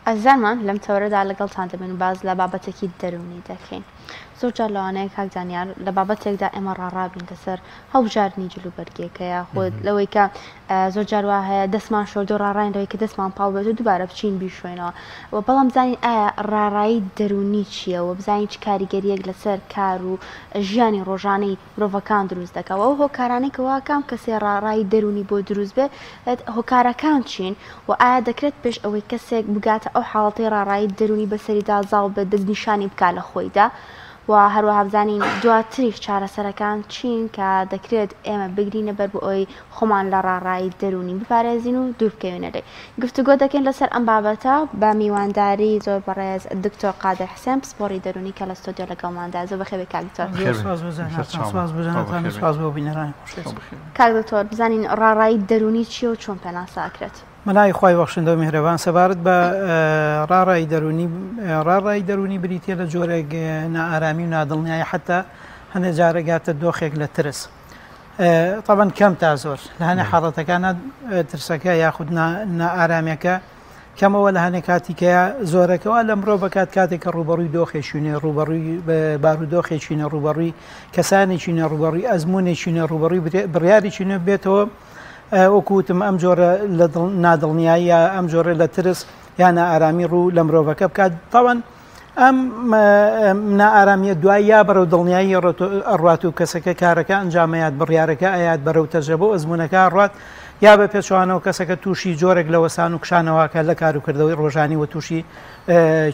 ئەزانمان لەم تەوەرەدا لەگەڵتان دەبن و باز لە بابەتێکی دەرونی دەکەین. زۆر جار لەوانەیە کاک زانیار لە بابەتێکدا ئێمە ڕاڕابین لەسەر هەڵبژاردننی جلوبەرگێکەیە خۆت لەوەی کە زۆر جار وا هەیە دەستمان شۆردە و ڕاڕاین لەوەی کە دەستمان پاڵ بێت و دووبارە بچین بیشوێنەوە و بەڵام بزانین ئایا ڕاڕایی دەرونی چییە و بزانین چ کاریگەریەک لەسەر کار و ژیانی ڕۆژانەی مرۆڤەکان دروست دەکەوە و هۆکارانەی کەوا کام کەسێ ڕاڕایی دەرونی بۆ دروست بێت هۆکارەکان چین و ئایا دەکرێت پێش ئەوەی کەسێک بگاتە ئەو حاڵەتی ڕاڕایی دەرونی بەسەریدا زاڵ بێت دەستنیشانی بکات لە خۆیدا و هەروەها بزانین دواتریش چارەسەرەکان چین کە دەکرێت ئێمە بگرینە بەر بۆ ئەوی خۆمان لە ڕاڕایی دەرونی بپارێزین و دوور بکەوینە لێ. گفتوگۆ دەکەین لەسەر ئەم بابەتە بە میوانداری زۆر بەڕێز دکتۆر قادر حسێن پسپۆڕی دەرونی کە لە ستۆدیۆ لەگەڵماندا زۆر بەخێوی کاک دکتۆر. کاک دکتۆر بزانین ڕاڕایی دەرونی چییە و چۆن پێناساکرێت؟ مەلای خۆی بەخشندە و میهرەبان سەبارەت بە ڕاڕایی دەرونی بریتە لە جۆرێک نائارامی و نادڵنیایی حتا هەندێک جارەگاتە دۆخێک لە ترس. طبعاً کەم تا زۆر لە هەنێ حاڵەتەکانە ترسەکە یاخود نائارامیەکە کەمەوە لە هەنێک کاتیکەیە زۆرەکەەوە لە مرۆڤ بکات کاتێک کە ڕوبەڕووی دۆخێکینێ ڕوبەڕووی بارودۆخێکینە ڕوبەڕووی کەسانێکینە ڕوبەڕووی ئەزمونێکینە ڕوبەڕووی بڕیاریچینە بێتەوە وەکوتم ئەم جۆرە لە نادڵنیایی ئەم جۆرە لە ترس یان ئارامی ڕوو لە مرۆڤەکە بکات تاوان ئەم نائارامیە دوای یا بەرەو دڵنیایی ئەڕات و کەسەکە کارەکە ئەنجامەیات بڕیارەکە ئايات بەرەو تەجربە ئەزمونونەکە ڕات یا بە پێچوانەوە کەسەکە تووشی جۆرێک لە وەسان و کشانەوەکە لە کاروکردەوەی ڕۆژانی و تووشی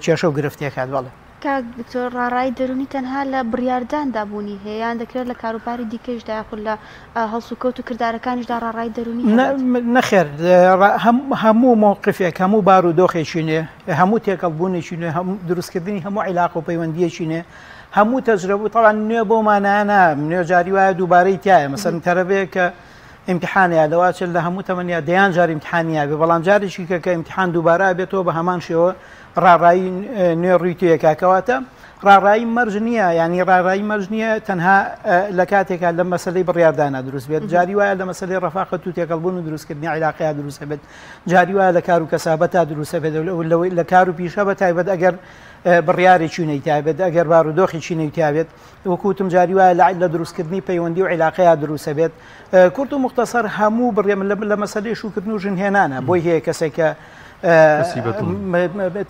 کێشە و گرفتیەکات بەڵێ. کاک دکتۆر ڕاڕایی دەرونی تەنها لە بڕیارداندا بوونی هەیە یان دەکرێت لە کاروباری دیکەشدا یاخود لە هەڵسوکەوت و کردارەکانیشدا ڕاڕایی دەرونی نەخێر هەموو مووقفێک هەموو بارودۆخێکینێ هەموو تێکەڵبوونێکینێ دروستکردنی هەموو عیلاق و پەیوەندیەکینێ هەموو تەجربە تەڵان نوێ بۆمانانە نوێ جاری وایە دووبارەی تایە مەسەن تەرەبەیە کە ئیمتحانیا لەواچێت لە هەموو تەمەنیا دەیان جار ئیمتحانیا بێ بەڵام جارێکی کە ئیمتحان دووبارە بێتەوە بە هەمان شێوە ڕاڕایی نوێ ڕوویتویەکەکەواتە ڕاڕایی مەرج نییە ینی ڕاڕایی مەرج نییە تەنها لە کاتێکا لە مەسلەی بڕیاردانە دروست بێت جاری وایە لە مەسلەی ڕەفاقەت و تێکەڵبوون و دروستکردنی عیلاقەیە دروستە بێت جاری وایە لە کار و کەسابەتە دروستە بێت لە کار و پیشە بە تایبەت ئەگەر بڕیارێکی نەیتابێت ئەگەر بارودۆخێکی نەیتابێت وەکوتم جاری وایە لە دروستکردنی پەیوەندی و عیلاقەیە دروستە بێت کورت و مختصر هەموو بڕێم لە مەسلەی شوکردن و ژنهێنانە بۆی هەیە کەسێکە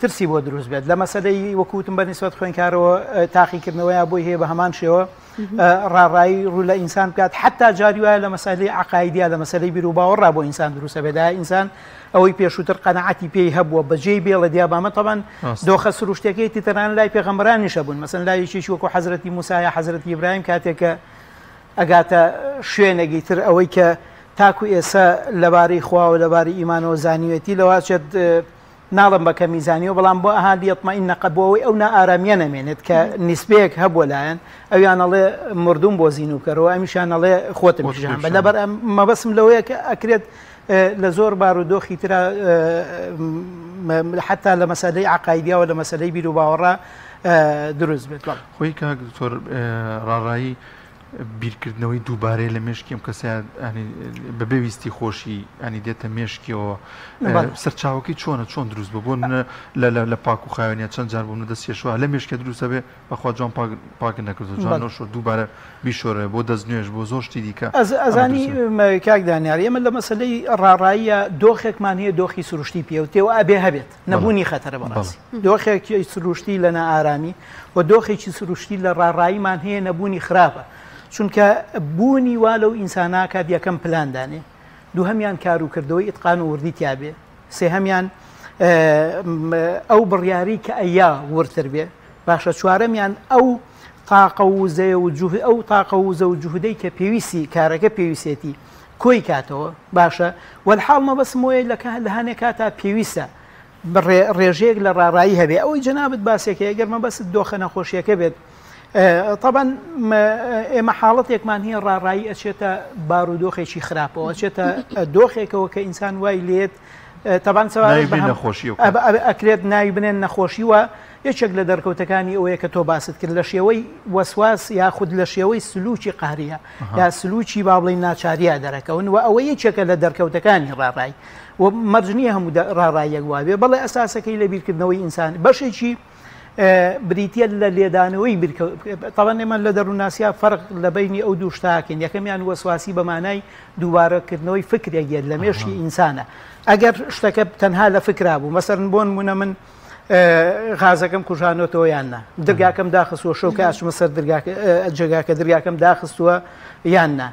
ترسی بۆ دروست بێت لە مەسلەی وەکوتم بە نیسبەت خوێنکارەوە تاقیکردنەوەیە بۆی هەیە بە هەمان شێوە ڕاڕایی ڕوو لە ئینسان بکات حتا جاری وایە لە مەسلەی عقایدیا لە مەسلەی بیر و باوەڕا بۆ ئینسان دروستە بێدا ئینسان ئەوەی پێشووتر قەنەعەتی پێی هەبووە بەجێی بێڵە دیابامە تەبەن دۆخە سروشتەکەی تەنان لای پێغەمبەرانیشە بوون مەسەن لایەکیش وەکو حەزرەتی موسا یا حەزرەتی ئیبراهیم کاتێکە ئەگاتە شوێنێکی تر ئەوەی کە تاکو ئێستا لەبارەی خوا و لەبارەی ئیمانەوە زانیوێتی لەواچێت ناڵم بە کەمیزانیەوە بەڵام بۆ ئەهالی ئەطمەئینە قەبەوەی ئەو نائارامیە نەمێنێت کە نیسبەیەک هەبووە لایەن ئەویان ئەڵێ مردوم بۆ زین و کەرەوە ئەمیشان ئەڵێ خۆتم پیژان بە لەبەر مەبەسم لەوەیە کە ئەکرێت لە زۆر بارودۆخی ترە حتا لە مەسەلەی عقایدیاوە لە مەسەلەی بیر و باوەڕا دروست بێت خۆی کاک دکتۆر ڕاڕایی بیرکردنەوەی دووبارەی لە مێشکی ئەم کەسیان بەبێ ویستی خۆشی ئەنی دێتە مێشکیەوە سەرچاوەکەی چۆنە چۆن دروست بوو بۆ لە پاک و خاوێنە چەند جار بوون دەستێشوە لە مێشکە دروستە بێ بەخوا جوان پاک نەکردو جوان نۆشۆ دووبارە بیشۆرە بۆ دەستنوێژ بۆ زۆر شتی دیکە ئەزانی کاک دانیار ئێمە لە مەسەلەی ڕاڕاییە دۆخێکمان هەیە دۆخی سروشتی پێوتێەوە ئەبێ هەبێت نەبوونی خەتەرە بەڕاستی دۆخێکی سروشتی لە نائارامی و دۆخێکی سروشتی لە ڕاڕاییمان هەیە نەبوونی خراپە چونکە بوونی وا لەو ئینساناکات یەکەم پلاندانێ دوو هەمیان کاروکردەوەی ئیتقان و وردی تیابێ سێ هەمیان ئەو بڕیاری کە ئەیا ورتر بێ باشە چوارەمیان ئەو تاقە و زەیە و ئەو تاقە و زە و جوهدەی کە پێویستی کارەکە پێویستێتی کۆی کاتەوە باشە وەلحاڵ مەبەسم وەیە لە هەنێک کاتا پێویستە ڕێژەیەک لە ڕاڕایی هەبێ ئەوەی جەنابەت باسێکە ئەگەر مەبەست دۆخە نەخۆشیەکە بێت طبعا ئێمە حاڵەتێکمان هەیە ڕاڕایی ئەچێتە بارودۆخێکی خراپەوە ئەچێتە دۆخێکەوە کە ئینسان وای لێت تەبان ئەکرێت ناوی بنێن نەخۆشی وە یەکێک لە دەرکەوتەکانی ئەوەیە کە تۆ باست کرد لە شێوەی وەسواس یاخود لە شێوەی سلوکی قهریە یا سلوکی با بڵین ناچاریە دەرەکەون و ئەوە یەکێکە لە دەرکەوتەکانی ڕاڕای و مەرجنیە هەموو ڕاڕایەک وابێ بەڵێ ئەساسەکەی لە بیرکردنەوەی ئینسان بەشێکی بریتە لە لێدانەوەی تاوان ئێمە لە دەروونناسیا فەرق لە بینی ئەو دوو شتاکەین یەکەمیان وەسواسی بەمانای دووبارەکردنەوەی فکرێکێت لە مێشکی ئینسانە ئەگەر شتەکە تەنها لە فکرا بوو مەسەرن بۆ نمونە من غازەکەم کوژانەوە یاننا دەرگاکەم داخستووە شەوکە ئاچمە سەر جێگاکە دەرگاکەم داخستووە یاننا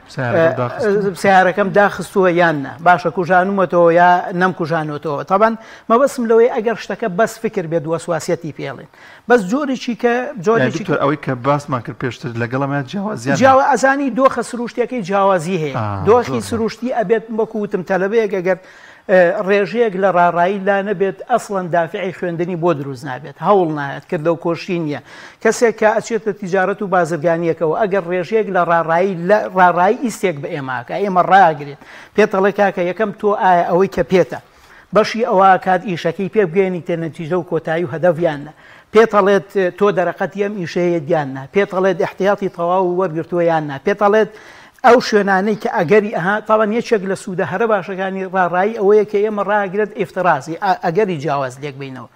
سیارەکەم داخستووە یاننا باشە کوژانومەتەوە یا نەم کوژانەوەتەوە تاوان مەبەسم لەوەی ئەگەر شتەکە بەس فکر بێت وەسواسیەتی پێڵێن بەس جۆرێکی کە جۆرێکی ئەوەی کە باسمان کرد پێشتر لەگەڵەمە جیاوە ئەزانی دۆخە سروشتیەکەی جیاوازی هەیە دۆخی سروشتی ئەبێت وەکوتم تەلەبەیەک ئەگەر ڕێژەیەک لە ڕاڕایی لا نەبێت ئەسڵەن دافعی خوێندنی بۆ دروست نابێت هەوڵ نایەت کردە و کۆشی نییە کەسێک کە ئەچێتە تیجارەت و بازرگانیەکەەوە ئەگەر ڕێژەیەک لە ڕاڕایی ئیسێک بە ئێماکە ئێمە ڕاگرێت پێتەڵێ کاکە یەکەم تۆ ئایا ئەوەی کە پێتە بەشی ئەوە کات ئیشەکەی پێ بگەێنی تێ نەتیجە و کۆتایی و هەدەڤیانە پێتەڵێت تۆ دەرەقەتی ئەم ئیشەیە دیاننا پێتەڵێت احتیاطی تەواو و وەرگرتووە یاننا پێتەڵێت ئەو شوێنانەی کە ئەگەری تاوان یەکێک لە سوودە هەرە باشەکانی ڕاڕایی ئەوەیە کە ئێمە ڕاگرێت ئفتراسی ئەگەری جیاواز لێک بینەوە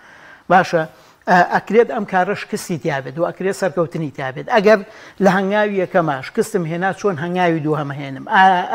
باشە ئەکرێت ئەم کارەش کستی تیابێت و ئەکرێت سەرکەوتنی تابێت ئەگەر لە هەنگاوی یەکەماش کستم هێنا چۆن هەنگاوی دوو هەمەهێنم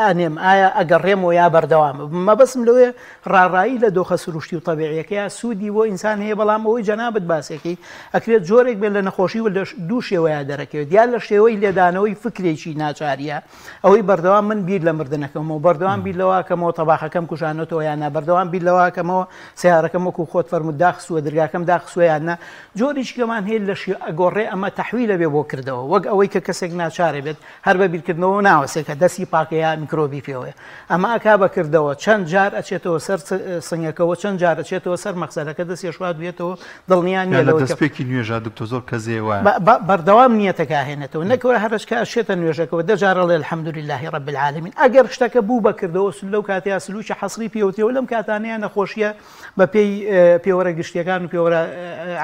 ئانێم ئایا ئەگەڕێمەوە یا بەردەوامە مەبەسم لەوێ ڕاڕایی لە دۆخە سروشتی و تەبیعیەکەیە سوودی بۆ ئینسان هەیە بەڵام ئەوەی جەنابەت باسێکی ئەکرێت جۆرێک بێت لە نەخۆشی و لە دوو شێوەیە دەرەکەوێت یا لە شێوەی لێدانەوەی فکرێکی ناچاریە ئەوەی بەردەوام من بیر لە مردنەکەمەوە بەردەوام بیر لەواکەمەوە تەباخەکەم کوژانەتەوە یاننا بەردەوام بیر لەواکەمەوە سیارەکەم وەکو خۆت فەرموود داخستووە دەرگاکەم داخستووە یاننا جۆریش گەمان هەیە لە ئەگۆڕێ ئەمە تەحویلە بێ بۆ کردەوە وەک ئەوەی کە کەسێک ناچارێ بێت هەر بە بیرکردنەوە ناوەسێکە دەستی پاکەیە میکرۆبی پێوەیە ئەمە ئەکا بەکردەوە چەند جار ئەچێتەوە سەر سنگەکەەوە چەند جار ئەچێتەوە سەر مەخزەرەکە دەستی شوات بێتەوە دڵنیان دەستپێکی نوێژە دکتۆر زۆر کەزێوە بەردەوام نیەتەکە هێنێتەوە نەکەوە هەرشکە ئەشێتە نوێژەکەەوە دەجارەڵێ الحەمدولله رب العالمین ئەگەر شتەکە بوو بەکردەوە لەو کاتەیە سلوکی حەسری پێوتەوە لەم کاتانەیە نەخۆشیە بە پێی پێوەرە گشتیەکان و پێوەرە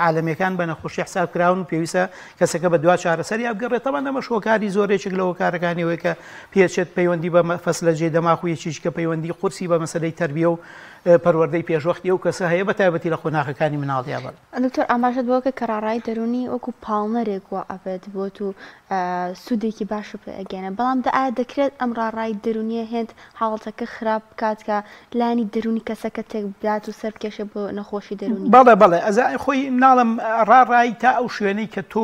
عالەمیەکان بە نەخۆشی حساب کراون و پێویستە کەسەکە بە دوا چارەسەری ئەبگەڕێت تەمان ئەمە شۆکاری زۆرێکێک لەوە کارەکانیەوەی کە پێچێت پەیوەندی بە فەسلە جێ دەماخ و یەکیش کە پەیوەندی قورسی بە مەسەلەی تەربیە و پەروەردەی پێشوەختی و کەسە هەیە بە تایبەتی لە خۆناغەکانی مناڵیا بڵ دکتۆر ئاماژەت بۆکە کە ڕاڕای دەرونی وەکو پاڵنەرێک وە ئەبێت بۆ تو سوودێکی باش ئەگەێنە بەڵام ئایا دەکرێت ئەم ڕاڕای دەرونیە هێند حاڵەتەکە خراپ بکات کە لانی دەرونی کەسەکە تێک بدات و سەر بکێشە بۆ نەخۆشی دەرونی بەڵێ ئەزای خۆی ناڵم ڕاڕایی تا ئەو شوێنەی کە تۆ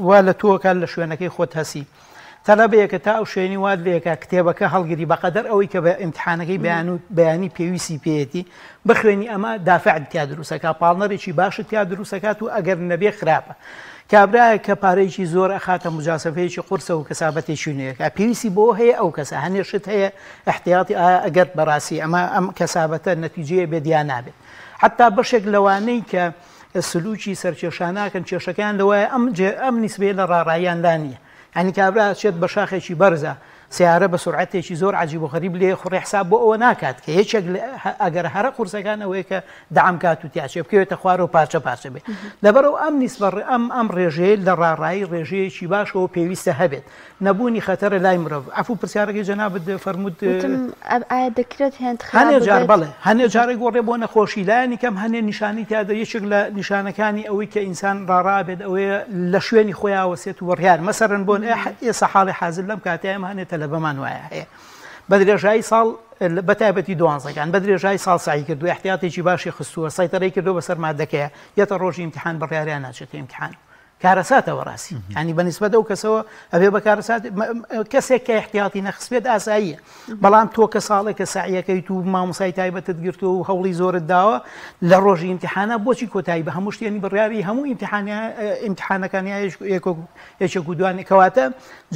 وا لە تۆکان لە شوێنەکەی خۆت هەسی تەلەبەیەکە تا ئەو شوێنی واد لەیەکە کتێبەکە هەڵگیری بەقەدەر ئەوەی کە بە ئیمتحانەکەی بەیانی پێویستی پێیەتی بخوێنی ئەمە دافع تیا دروستەکە پاڵنەرێکی باشت تیا دروستەکات و ئەگەر نەبێ خراپە کابراایە کە پارەیەکی زۆر ئەخاتە مجاسەفەیەکی قورسە و کەسابەتێکی نوێیەکە پێویستی بۆ هەیە ئەو کەسە هەنێشت هەیە احتیاطی ئەگەر بەڕاستی ئەم کەسابەتە نەتیجەیە بێدیان نابێت حتا بەشێک لەوانەی کە سلوکی سەرکێشاناکەن کێشەکان لەوایە ئەم نیسبەیە لە ڕاڕاییاندا نییە ئەنی کابرا چێت بە شاخێکی بەرزە سیارە بە سرعەتێکی زۆر عجیب و غەریب لێ خوڕی حساب بۆ ئەوە ناکات کە یەکێک ئەگەر هەرە قورسەکان ئەوەیە کە دەعام کات و تیاچێ بکەوێتە خوار و پارچە پارچە بێت لەبەرەوە ئەم نیسبە ئەم ڕێژەیە لە ڕاڕایی ڕێژەیەکی باشەوە پێویستە هەبێت نەبوونی خەتەرە لای مرۆڤ ئەفوو پرسیارەکەی جەنابەت فەرمووت ئایا دەکرێت هێند هەنێ جار بڵێ هەنێ جارێک گۆڕێ بۆ نەخۆشی لایەنی کەم هەنێ نیشانی تیادا یەکێک لە نیشانەکانی ئەوەی کە ئینسان ڕاڕابێت ئەوەیە لە شوێنی خۆیان وەسێت و وەڕیان مەسەرەن بۆن ئێستا حاڵی حازر لەم کاتەیە هەنێتە لە بەمان وایە هەیە بە درێژایی ساڵ بە تایبەتی دوانزەکان بە درێژایی ساڵ سعی کردو احتیاطێکی باشی خستووە سەیطرەی کردو بەسەر مادەکەیە یەتە ڕۆژی ئیمتیحان بڕیاریان ناچێتە ئیمتیحان کارەساتەوە ڕاستی ینی بەنسبەت ئەو کەسەوە ئەبێ بە کارەسات کەسێک کە احتیاطی نەخسبێت ئاساییە بەڵام تۆ کە ساڵێکە سعیەکەیت و مامۆسای تایبەتت گرتو و هەوڵی زۆرت داوە لە ڕۆژی ئیمتیحانە بۆچی کۆتایی بە هەموو شتێنی بڕیاری هەموو ئیمتیحانەکانی یەکێک و دوانێ کەواتە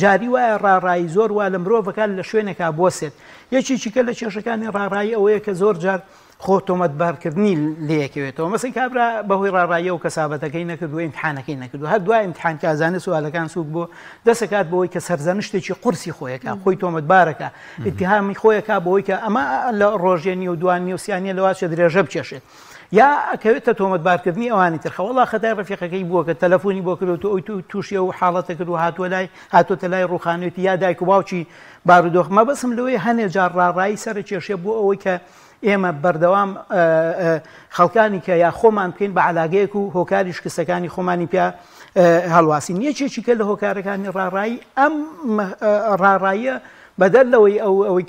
جاری وایە ڕاڕایی زۆر وا لە مرۆڤەکان لە شوێنێکا بۆسێت یەکێکی کە لە کێشەکانی ڕاڕایی ئەوەیە کە زۆر جار خۆ تۆمەتبارکردنی لەیەکەوێتەوە مەسن کابرا بەهۆی ڕاڕاییە و کەسابەتەکەی نەکردو ئیمتحانەکەی نەکردو هەر دوای ئیمتحان کە ئازانە سوالەکان سووک بۆ دەسەکات بەوەی کە سەرزەنشتێکی قورسی خۆیەکە خۆی تۆمەتبارەکە ئیتیهامی خۆیەکە بەوەی کە ئەمە لە ڕۆژێنی و دوانی و سیانیە لەواشە درێژە بچێشێت یا ئەکەوێتە تۆمەتبارکردنی ئەوانی تر خەوەڵا خەتای ڕەفیقەکەی بووە کە تەلەفۆنی بۆ کردو ئەوی تووشی و حاڵەتە کرد و هاتوۆتە لای ڕوخانێتی یا دایک و باوکی بارودۆخ مەبەسم لەوەی هەنێ جار ڕاڕایی سەر کێشێ بۆ ئەوەی کە ئێمە بەردەوام خەڵکانی کە یا خۆمان بکەین بە علاگەیەک و هۆکاری شکستەکانی خۆمانی پیا هەڵواسی یەکێکی کە لە هۆکارەکانی ڕاڕایی ئەم ڕاڕاییە بەدەر لەوەی ئەوەی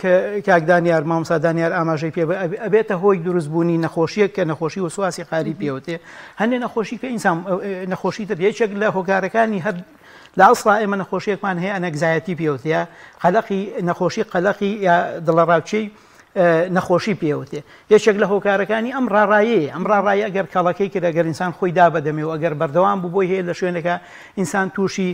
کاکدانیار مامۆستا دانیار ئاماژەی پێ ئەبێتە هۆی دروستبوونی نەخۆشیەک کە نەخۆشی وسواسی قاری پێوتێ هەندێ نەخۆشی کە ئینسان نەخۆشی تر یەکێک لە هۆکارەکانی هەر لە ئەسڵا ئێمە نەخۆشیەکمان هەیە ئەنەگزایەتی پێوتەیە قەلەقی نەخۆشی قەلەقی یا دڵەڕاوچەی نەخۆشی پێوتێ یەکێک لە هۆکارەکانی ئەم ڕاڕایەیە ئەم ڕاڕایی ئەگەر کەڵەکەی کرد ئەگەر ئینسان خۆی دابەدەمێ و ئەگەر بەردەوام بوو بۆی هەیە لە شوێنەکە ئینسان تووشی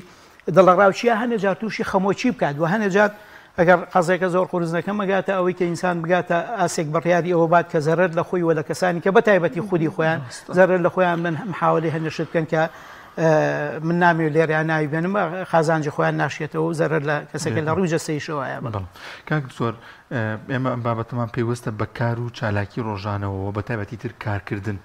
دڵەڕاوچیە هەندێک جار تووشی خەمۆچی بکات و هەندێک جار ئەگەر قەزێکە زۆر قورزنەکە مەگاتە ئەوەی کە ئینسان بگاتە ئاسێک بڕیاری ئەوە بات کە زەرەر لە خۆی وە لە کەسانی کە بە تایبەتی خودی خۆیان زەرەر لە خۆیان من محاولەی هەندێشت بکەن کە من نامی لێریان ناوی بێنم خازانجی خۆیان ناشێتەوە و زەرەر لە کەسێکە لە ڕووی جەستەیشەوەیە کاک زۆر ئێمە ئەم بابەتمان پێوەستە بە کار و چالاکی ڕۆژانەوە بە تایبەتی تر کارکردن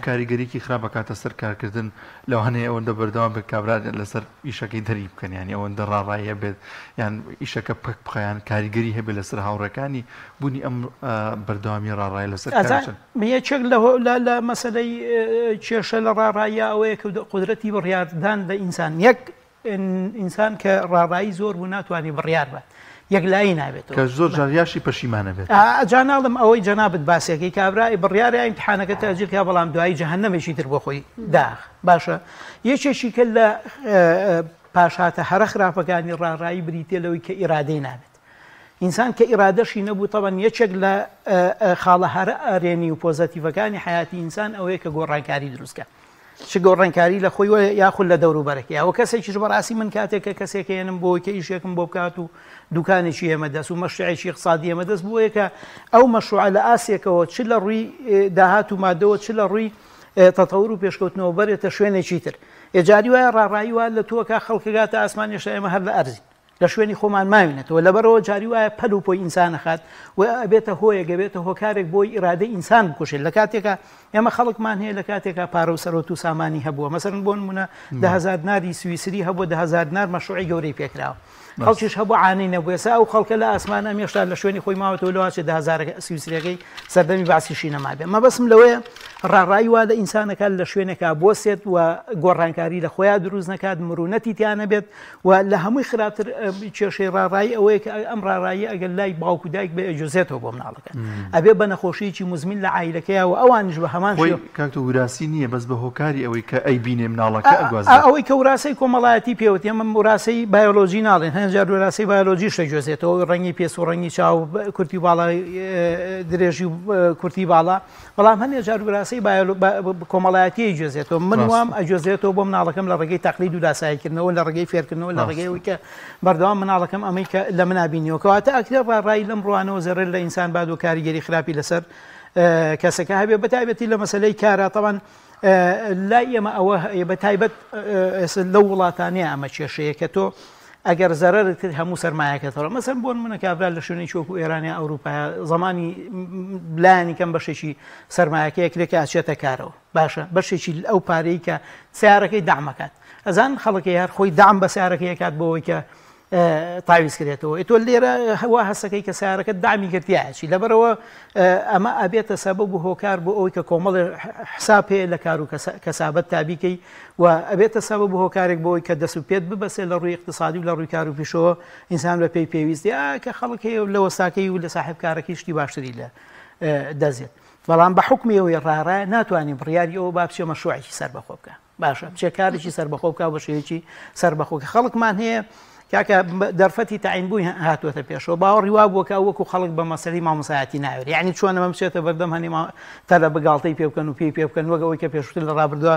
کاریگەریکی خراپ بکاتە سەر کارکردن لەو هەنێ ئەوەندە بەردەوام بە کابرا لەسەر ئیشەکەی دەری بکەن یانی ئەوەندە ڕاڕایە بێت یان ئیشەکە پەک بخەیان کاریگەری هەبێت لەسەر هاوڕەکانی بوونی ئەم بەردەوامی ڕاڕای لەسەر یەکێک لە مەسەلەی کێشە لە ڕاڕایە ئەوەیە کە قودرەتی بڕیاردان لە ئینسان یەک ئینسان کە ڕاڕایی زۆر بوو ناتوانانی بڕیار بێت یەک لایی نابێت کە زۆر جاریاشی پەشیمانە بێت جاناڵم ئەوەی جەنابەت باسیەکەی کابرای بڕیارە ئیمتحانەکە تەجیلکە بەڵام دوایی جەهەنەمێکی تر بۆ خۆی داخ باشە یەکێکی کە لە پاشاتە هەرە خراپەکانی ڕاڕایی بریتێ لەوەی کە ئیرادەی نابێت ئینسان کە ئیرادەشی نەبوو تەبەن یەکێک لە خاڵە هەرە ئەرێنی و پۆزەتیڤەکانی حیاتی ئینسان ئەوەیە کە گۆڕانکاری دروستکە چ گۆڕانکاری لە خۆی یاخود لە دەوروبەرەکەی ئەوە کەسێکیش بەڕاستی من کاتێکە کەسێکێنم بۆ کە ئیشێکم بۆ بکات و دوکانێکی ئێمە دەست و مەشروعێکی اقتصادی ئێمە دەست بووە کە ئەو مەشروع لە ئاسیەکەوە چ لە ڕووی داهات و مادەوە چ لە ڕووی تەتەور و پێشکەوتنەوە بەرێتە شوێنێکی تر ئێجاری وایە ڕاڕایی وایە لە تۆکە خەڵکەگاتە ئاسمانیشە ئێمە هەر لە ئەرزی لە شوێنی خۆمان ماوینێتەوە لەبەرەوە جاری وایە پەل و پۆی ئینسان نەخات و ئەبێتە هۆیە گەبێتە هۆکارێک بۆی ئیرادەی ئینسان بکوشێت لە کاتێکە ئێمە خەڵکمان هەیە لە کاتێکە پارە و سەرۆت و سامانی هەبووە مەسەرن بۆ نمونە 10,000 دیناری سویسری هەبوو 10,000 دینار مەشروعی گەورەی پێکراوە خەڵکیش هەبوو عانەی نەبووە ئێستا ئەو خەڵکە لە ئاسمان ئەمێشتا لە شوێنی خۆی ماوەتەوە لەواچێ 10,000 سویسریەکەی سەردەمی باسیشی نەمابێ مەبەسم لەوەیە ڕاڕایی وا لە ئینسانەکە لە شوێنێکا بۆسێت و گۆڕانکاری لە خۆیان دروست نەکات مرونەتی تیانە بێت و لە هەمووی خراپتر کێشەی ڕاڕایی ئەوەیە کە ئەم ڕاڕایی ئەگەر لای باوکو دایک بێ ئەجوزێتەوە بۆ مناڵەکە ئەبێ بە نەخۆشیی مزمین لە عایلەکەیە و ئەوانش بە هەمان کاکتۆ وراسی نییە بەس بە هۆکاری ئەوەی کە ئەی بینێ مناڵەکە ئەوەی کە وراسی کۆمەڵایەتی پێوت ئێمە وراسی بایۆلۆژی ناڵێن هەنجار وراسی بایۆلۆژیش دەگوێزێتەوە ڕەنگی پێس و ڕەنگی چاو کورتی باڵای درێژی و کورتی باڵا بەڵام هەندێک جار وراسی کۆمەڵایەتی گوێزێتەوە من وام ئەگوێزێتەوە بۆ مناڵەکەم لە ڕێگەی تەقلید و لاساییکردنەوە لە ڕێگەی فێرکردنەوە لە ڕێگەیەوەی کە بەردەوام مناڵەکەم ئەمەی کە لە منابینیەوە کەواتە ئەکرێ ڕاڕایی لەم ڕوانەوە زەرەر لە ئینسان باد و کاریگەری خراپی لەسەر کەسەکە هەبێ بەتایبەتی لە مەسەلەی کارە تەوان لای ئێمە ئەوە بەتایبەت لەو وڵاتانەیە ئەمە کێشەیە کە تۆ ئەگەر زەرەرت کرد هەموو سەرمایەکەتەوە مەسەن بۆن منە کابرا لە شوێنی چۆکو ئێرانی ئەوروپا زمانی بلایانی کەم بەشێکی سەرمایەکەی کرێکە ئاچێتە کارەوە باشە بەشێکی ئەو پارەی کە سیارەکەی دامەکات ئەزان خەڵکی هەر خۆی دام بە سیارەکەی کات بۆەوەی کە تاویز کرێتەوە تۆ لێرە هەوا هەستەکەی کە سیارەکە دامی کردیاچی لەبەرەوە ئەمە ئەبێتە سەبەب و هۆکار بۆ ئەوەی کە کۆمەڵ حساب هەیە لە کار و کەسابەت تابیکەی و ئەبێتە سەبەب و هۆکارێک بۆەوەی کە دەست و پێت ببەسێ لە ڕووی اقتصادی و لە ڕووی کار و پیشەوە ئینسان بە پێی پێویستی کە خەڵک هەیە لە وەستاکەی و لە ساحب کارەکەی شتی باشتری لە دەزێت بەڵام بە حکمی ئەوەی ڕاڕایە ناتوانین بڕیاری ئەوە با بچێ مەشروعێکی سەربەخۆ بکە باشە بچێ کارێکی سەربەخۆ بکە بە شێوەیەکی سەربەخۆ کە خەڵکمان هەیە کاکە دەرفەتی تاعینبووی هاتووەتە پێشەوە باوەڕی وا بووکە وەکو خەڵک بە مەسەری مامۆسایەتی ناوێت یعنی چۆن ئەمە بچێتە بەردەم هەنی تەلە بگاڵتەی پێ بکەن و پێی پێ بکەن وەک ئەوەی کە پێشووتر لە ڕابردووە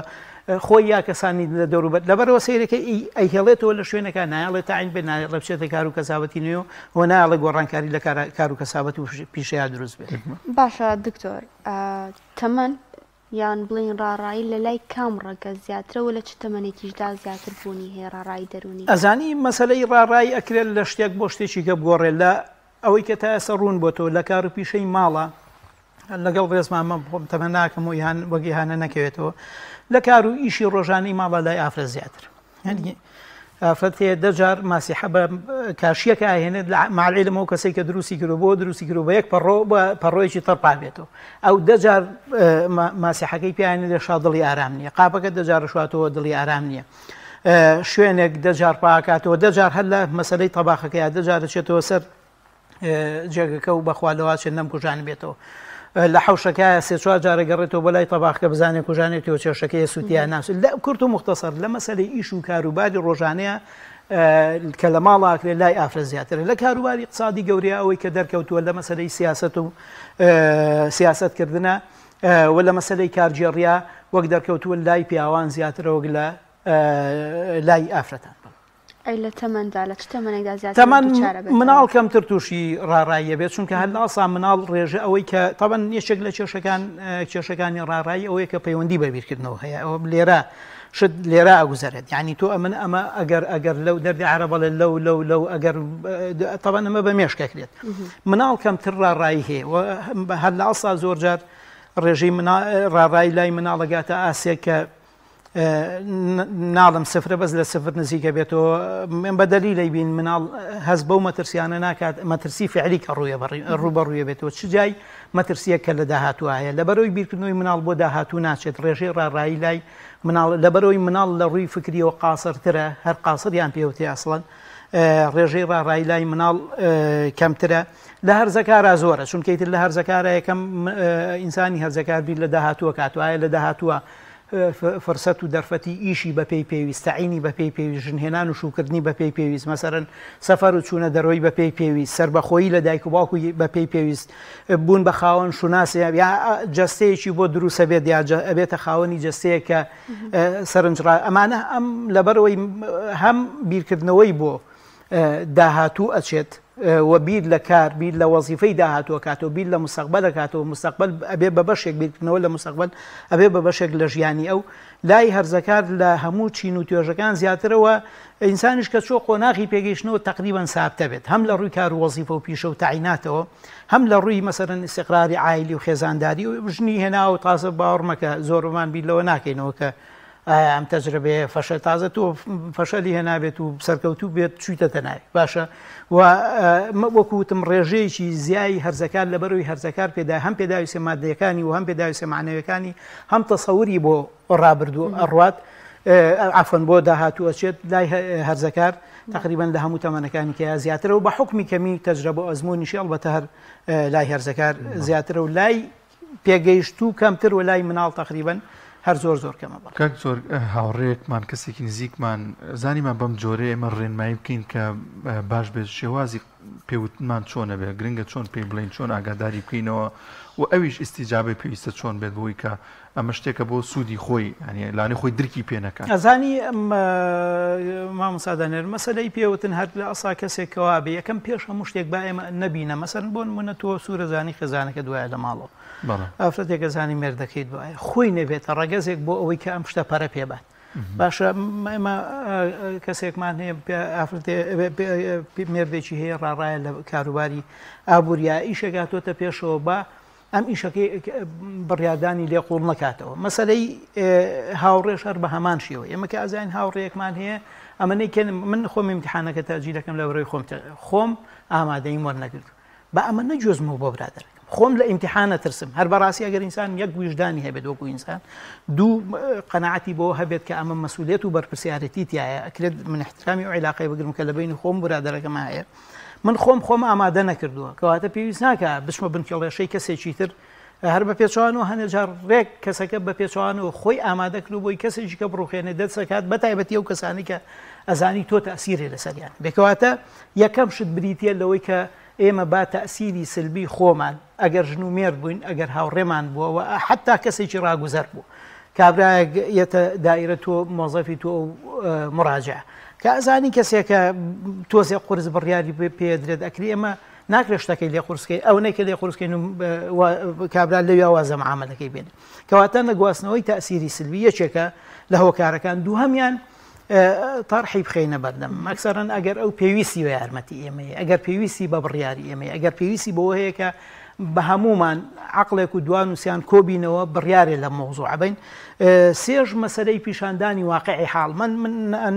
خۆی یا کەسانی لە دەوروبەر لەبەرەوە سەیرەکە ئەیهێڵێتەوە لە شوێنەکە نایڵێ تاعین بێت نایڵێ بچێتە کار و کەسابەتی نوێ و نایڵێ گۆڕانکاری لە کار و کەسابەت و پیشەیە دروست بێت باشە دکتۆر تەمەن یان بڵین ڕاڕایی لە لای کام ڕەگە زیاترەوە لە چ تەمەنێکیشدا زیاتر بوونی هەیە ڕاڕایی دەرونی ئەزانی مەسەلەی ڕاڕایی ئەکرێت لە شتێک بۆ شتێکی کە بگۆڕێت لە ئەوەی کە تا ئێستا ڕوون بۆ تۆ لە کار و پیشەی ماڵە لەگەڵ ڕێزمامە تەمە ناکەم و یان وەگیهانە نەکەوێتەوە لە کار و ئیشی ڕۆژانەی ماڵە لای ئافرەت زیاتر ئافرەت هەیە دەجار ماسیحە بە کاشیەکە ئاهێنێت ماڵی لەمەوە کەسێک کە دروستی کرد بۆ دروستی کرد بە یەک پەڕۆیەکی تەرپا بێتەوە ئەو دەجار ماسیحەکەی پیانێت لە شا دڵی ئارام نییە قاپەکە دەجار شواتەوە دڵی ئارام نییە شوێنێک دەجار پاکاتەوە دەجار هەر لە مەسەلەی تەباخەکەی دەجار دەچێتەوە سەر جێگەکە و بەخوالەوەچێت نەم کوژان بێتەوە لە حوشەکە سێ چوار جارە گەڕێتەوە بەلای تەباخەکە بزانێت کوژانێتەوە چێشەکەی سووتیان ناس لە کورت و مختصر لە مەسەلەی ئیش و کاروباری ڕۆژانەیە کە لە ماڵاکرێ لای ئافرەت زیاتر لە کاروباری اقتصادی گەورەیە ئەوەی کە دەرکەوتووە لە مەسەلەی سیاست و سیاستکردنە و لە مەسەلەی کارجێڕیا وەک دەرکەوتووە لای پیاوان زیاترە وەک لە لای ئافرەتان ئەی لە تەمەندا لە چ تەمەنێکدا زیاتر تەمەن مناڵ کەمتر تووشی ڕاڕاییە بێت چونکە هەر ئاسا مناڵ ڕێژە ئەوەی کە تەبەن یەکێک لە کێشەکانی ڕاڕایی ئەوەیە کە پەیوەندی بە بیرکردنەوە هەیە ئەوە لێرە شت لێرە ئەگوزارێت یعنی تۆ ئەمە ئەگەر لەو دەردی عەرەبەڵێ لەو ئەگەر تەبەن ئەمە بە مێشکەکرێت مناڵ کەمتر ڕاڕایی هەیە هەر لە ئاسا زۆر جار ڕێژەی ڕاڕایی لای مناڵەگاتە ئاسێک کە ناڵم سفرە بەس لە سفر نزیکە بێتەوە من بە دەلیلی بین مناڵ هەز بەو مەترسیانە ناکات مەترسی فعلی کە ڕوبەڕوویە بێتەوە چ جای مەترسیە کە لە داهاتوو هەیە لەبەرەوەی بیرکردنەوەی مناڵ بۆ داهاتوو ناچێت ڕێژەی ڕاڕایی لای مناڵ لەبەرەوەی مناڵ لە ڕووی فکریەوە قاسرترە هەر قاسریان پێوتێ ئەسڵەن ڕێژەی ڕاڕایی لای مناڵ کەمترە لە هەرزەکارە زۆرە چونکەیتر لە هەرزەکارە یەکەم ئینسانی هەرزەکار بیر لە داهاتووە کاتوایە لە داهاتووە فرسەت و دەرفەتی ئیشی بەپێی پێویست تەعینی بەپێی پێویست ژنهێنان و شوکردنی بەپێی پێویست مەسەرەن سەفەر و چوونە دەرەوەی بەپێی پێویست سەربەخۆیی لە دایک و باوکوی بەپێی پێویست بوون بە خاوەن شوناسێ یا جەستەیەکی بۆ دروسە بێت یا ئەبێتە خاوەنی جەستەیە کە سەرنجڕا ئەمانە ئەم لەبەرەوەی هەم بیرکردنەوەی بۆ داهاتوو ئەچێت و بیر لە کار بیر لە وەزیفەی داهاتوە کاتەوە بیر لە مستەقبەلە کاتەوە مستەقبەل ئەبێ بە بەشێک بیرکردنەوە لە مستەقبەل ئەبێ بە بەشێک لە ژیانی ئەو لای هەرزەکار لە هەموو چین و توێژەکان زیاترەوە ئینسانیش کە چۆ قۆناغی پێگەیشتنەوە تقریبان سابتە بێت هەم لە ڕووی کار و وەزیفە و پیشە و تعیناتەوە هەم لە ڕووی مەسەرەن ئیستیقراری عایلی و خێزانداری و ژنی هێنا و تازە باوەڕمەکە زۆرمان بیر لەوە ناکەینەوە کە ئەم تەجربێ فەشە تازە تۆ فەشەلی هێنابێت و سەرکەوتوو بێت چوویتە ناوی باشە و وەکوتم ڕێژەیەکی زیایی هەرزەکار لەبەرەوەی هەرزەکار پێدا هەم پێداویستە مادەیەکانی و هەم پێداویستە معنەوەکانی هەم تەسەووری بۆ ڕابردوو ئەڕوات عەفەن بۆ داهاتوو ئەچێت لای هەرزەکار تقریبا لە هەموو تەمەنەکانی کە زیاترەوە بە حکمی کەمی تەجربە و ئەزموونیشی ئەڵبەتە هەر لای هەرزەکار زیاترە و لای پێگەیشتوو کەمتر و لای مناڵ تقریبا هەر زۆر کەمە کاک زۆر هاوڕێکمان کەسێکی نزیکمان زانیمان بەم جۆرە ئێمە ڕێنمایی بکەین کە باش بێت شێوازی پێوتمان چۆنە بێت گرنگە چۆن پێی بڵین چۆن ئاگاداری بکەینەوە و ئەویش ئیسیجابی پێویستە چۆن بێت بۆی کە ئەمە شتێکە بۆ سوودی خۆی ینی لانی خۆی درکی پێ نەکات ئەزانی مامۆسادانێر مەسەلەی پێوتن هەر لە ئەسا کەسێکەوە بێ یەکەم پێش هەموو شتێک با ئێمە نەبینە مەسەرن بۆ نمونە تۆ سوورەزانی خێزانەکە دوایە لە ماڵەوە ئافرەتێکە زانی مێردەکەیت دوایە خۆی نەبێتە ڕەگەزێک بۆ ئەوەی کە ئەم شتە پەرە پێبات باشە ئێمە کەسێکمان هەیە مێردێکی هەیە ڕاڕایە لە کاروباری ئابووریا ئیشەکاتۆتە پێشەوە بە ئەم ئیشەکەی بڕیادانی لێ قوڵ نکاتەوە مەسەلەی هاوڕێش هەر بە هەمان شێوە ئێمە کە ئازین هاوڕێیەکمان هەیە ئەمەنەی من خۆم ئیمتیحانەکە تاجیلەکەم لە بەرەوەی خۆم ئامادەیم وەرنەگرت بە ئەمە نەجۆزمەوە بۆ برادەر خۆم لە ئیمتیحانە ترسم هەر بەڕاستی ئەگەر ئینسان یەک وجدانی هەبێت وەکو ئینسان دوو قەناعەتی بۆ هەبێت کە ئەمە مەسئولیت و بەرپرسیارەتی تایە ئەکرێت من احترامی و عیلاقەی بگرم کە لە بینی خۆم برادەرەکەم هەیە من خۆم ئامادە نەکردووە کەواتە پێویست ناکە بچمە بنکێڵێشەی کەسێکی تر هەر بە پێچوانەوە هەنێ جار ڕێک کەسەکە بە پێچوانەوە خۆی ئامادە کرد بۆی کەسێکی کە بڕوخێنێ دەسەکات بەتایبەتی ئەو کەسانی کە ئەزانی تۆ تەئسیرێ لەسەریان بێکەواتە یەکەم شت بریتە لەوەی کە ئێمە با تەئسیری سلبی خۆمان ئەگەر ژن و مێرد بووین ئەگەر هاوڕێمان بووەوە حتا کەسێکی ڕاگوزەر بوو کابراایە یەتە دایرە تۆ مۆزەفی تۆ مڕاجع کە ئەزانی کەسێکە تۆزێ قورس بڕیاری پێدرێت ئەکری ئێمە ناکرێت شتەکەی لێ قورسکەی ئەو نەیکە لێ قورسکەین و کابرا لەوێ وازە معاملەکەی بێن کەواتە نەگواستنەوەی تەئسیری سلبی یەکێکە لە هۆکارەکان دووهەمیان تەرحی بخەینە بەردەم مەکسەرەن ئەگەر ئەو پێویستی بە یارمەتی ئێمەیە ئەگەر پێویستی بە بڕیاری ئێمەیە ئەگەر پێویستی بەوە هەیە کە بە هەمومان عقلێک و دوان وسییان کۆبینەوە بڕیارێ لە مۆزوع بین سێژ مەسەرەی پیشاندانی واقعی حاڵ من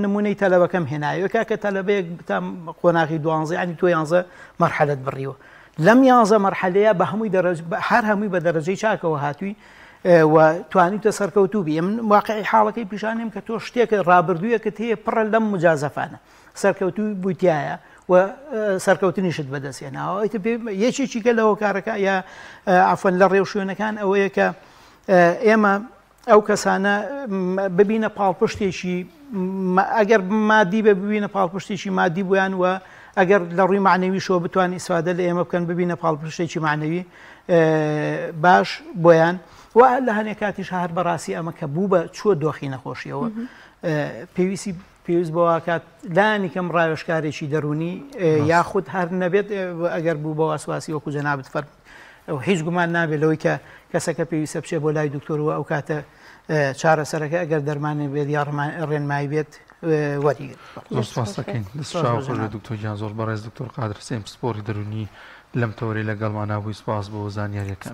نمونەی تەلەبەکەم هێنایەوە کاکە تەلەبەیەک بتام قۆناغی 12 ینی تۆ 11 مەرحەلەت بڕیوە لەم 11 مەرحەلەیە بە هەمووی هەر هەمووی بە دەرەجەی چاکەوە هاتووی و توانیتە سەرکەوتوو بی من واقعی حاڵەکەی پیشانیم کە تۆ شتێکە ڕابردوویەکەت هەیە پڕە لەم مجازەفانە سەرکەوتوی بوویتایە و سەرکەوتنیشت بەدەستێناوە یەکێکی کە لەوە کارەکە یا ئافەن لە ڕێو شوێنەکان ئەوەیە کە ئێمە ئەو کەسانە ببینە پاڵپشتێکی ئەگەر مادی بە ببینە پاڵپشتێکی مادی بوویان و ئەگەر لە ڕووی معنەویشەوە بتوانین ئیسفادە لە ئێمە بکەن ببینە پاڵپشتێکی معنەوی باش بۆیان و لە هەنێک کاتیش هەر بەڕاستی ئەمە کە بوو بە چوە دۆخی نەخۆشیەوە پێویست بەوە کات لانی کەم ڕاوێژکارێکی دەرونی یاخود هەر نەبێت ئەگەر بوو بە واسواسی وەکو جەنابەت فەرمووی هیچ گومان نابێت لەوەی کە کەسەکە پێویستە بچێت بۆ لای دکتۆرەوە ئەو کاتە چارەسەرەکە ئەگەر دەرمانێ بێت یا ڕێنمایی بێت وەریگرێت. زۆر سپاس دەکەین لە دکتۆر گیان زۆر بەڕێز دکتۆر قادر حوسێن پسپۆڕی دەرونی لەم تەورەی لەگەڵمان نابووی سپاس بۆ زانیاریەکان.